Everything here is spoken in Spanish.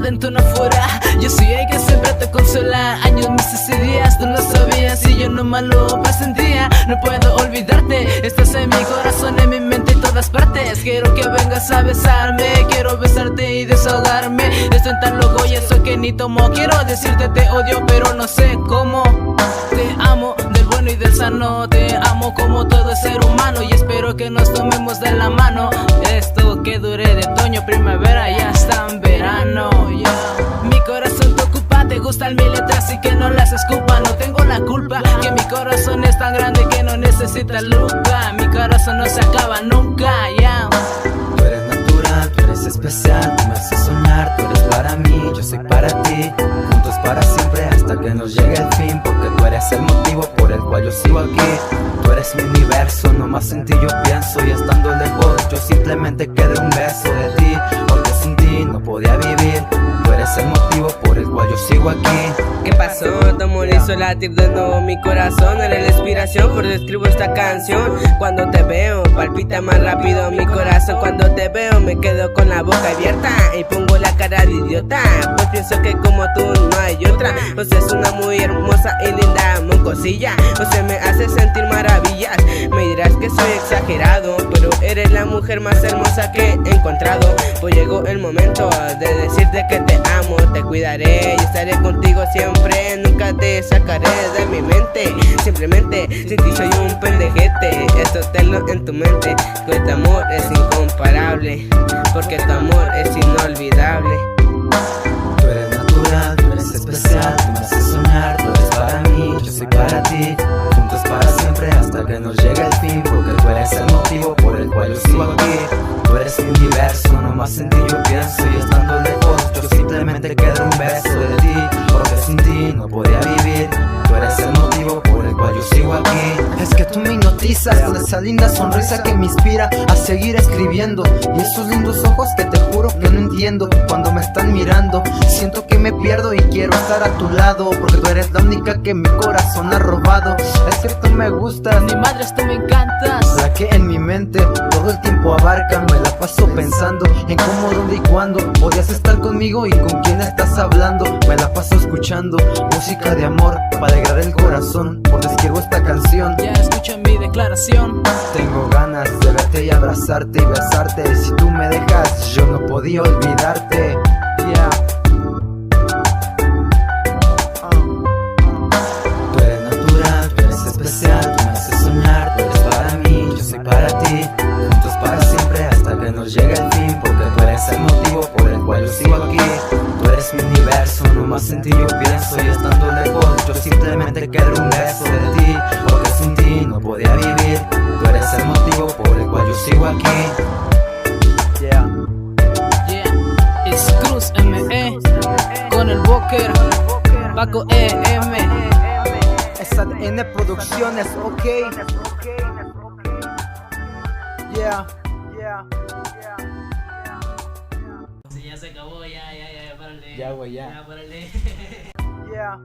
lento no fuera. Yo soy el que siempre te consola. Años, meses y días, tú no sabías y yo nomás lo presentía. No puedo olvidarte, estás en mi corazón, en mi mente, en todas partes. Quiero que vengas a besarme, quiero besarte y desahogarme. Estoy tan loco y eso que ni tomo. Quiero decirte te odio pero no sé cómo. Te amo del bueno y del sano, te amo como todo ser humano. Y espero que nos tomemos de la mano. Esto que dure de otoño, primavera, ya está en verano, yeah. Mi corazón te ocupa, te gustan mis letras así que no las escupa. No tengo la culpa, que mi corazón es tan grande que no necesita lupa. Mi corazón no se acaba nunca, yeah. Tú eres natural, tú eres especial, tú me haces soñar, tú eres para mí, yo soy para ti. Juntos para siempre hasta que nos llegue el fin, porque tú eres el motivo por el cual yo sigo aquí. Tú eres mi universo, nomás en ti yo pienso, y estando lejos yo simplemente quedé un beso de ti, porque sin ti no podía vivir. Tú eres el motivo por el cual yo sigo aquí. ¿Qué pasó? Tu amor hizo latir de nuevo mi corazón. Eres la inspiración, por eso escribo esta canción. Cuando te veo, palpita más rápido mi corazón. Cuando te veo, me quedo con la boca abierta y pongo la cara de idiota, pues pienso que como tú no hay otra. O sea, es una muy hermosa y linda mocosilla. O sea, me hace sentir maravillas. Me dirás que soy exagerado, pero eres la mujer más hermosa que he encontrado. Pues llegó el momento de decirte que te amo, te cuidaré y estaré contigo siempre. Nunca te sacaré de mi mente. Simplemente sin ti soy un pendejete. Esto tenlo en tu mente, que tu amor es incomparable, porque tu amor es inolvidable. Tú eres natural, tú eres especial, tú me haces soñar, tú eres para mí, yo soy para ti. Juntos para siempre hasta que nos llegue el fin, porque tú eres el motivo por el cual yo sigo aquí. Tú eres mi universo, nomás en ti yo pienso, y estando lejos yo simplemente quedo un beso de ti, porque sin ti no podía vivir. Tú eres el motivo por el cual yo sigo aquí. Es que tú me hipnotizas con esa linda sonrisa que me inspira a seguir escribiendo, y esos lindos ojos que te juro que no entiendo. Cuando me están mirando siento que me pierdo y quiero estar a tu lado, porque tú eres la única que mi corazón ha robado. Es que tú me gustas, Ni madres, tú me encantas. la que en mi mente todo el tiempo abarca. Me la paso pensando en cómo, dónde y cuándo podías estar conmigo y con quién estás hablando. Me la paso escuchando música de amor para alegrar el corazón, por eso escribo esta canción. Ya escucha mi declaración. Tengo ganas de verte y abrazarte y besarte. Si tú me dejas, yo no podía olvidarte. Yeah. Tú eres natural, tú eres especial, tú me haces soñar, tú eres para mí, yo soy para ti. Juntos para siempre hasta que nos llegue el fin, porque tú eres el motivo por el cual yo sigo aquí. Tú eres mi universo, nomás en ti yo pienso, y estando lejos yo simplemente quiero un beso de ti, porque sin ti no podía vivir. Tú eres el motivo por el cual yo sigo aquí. Yeah. Yeah, it's Cruz ME con el Walker, Paco EM. Esa N Producciones, ok. Yeah. Sí, ya se acabó, ya, párale. Ya, güey, ya. Ya, párale. Yeah.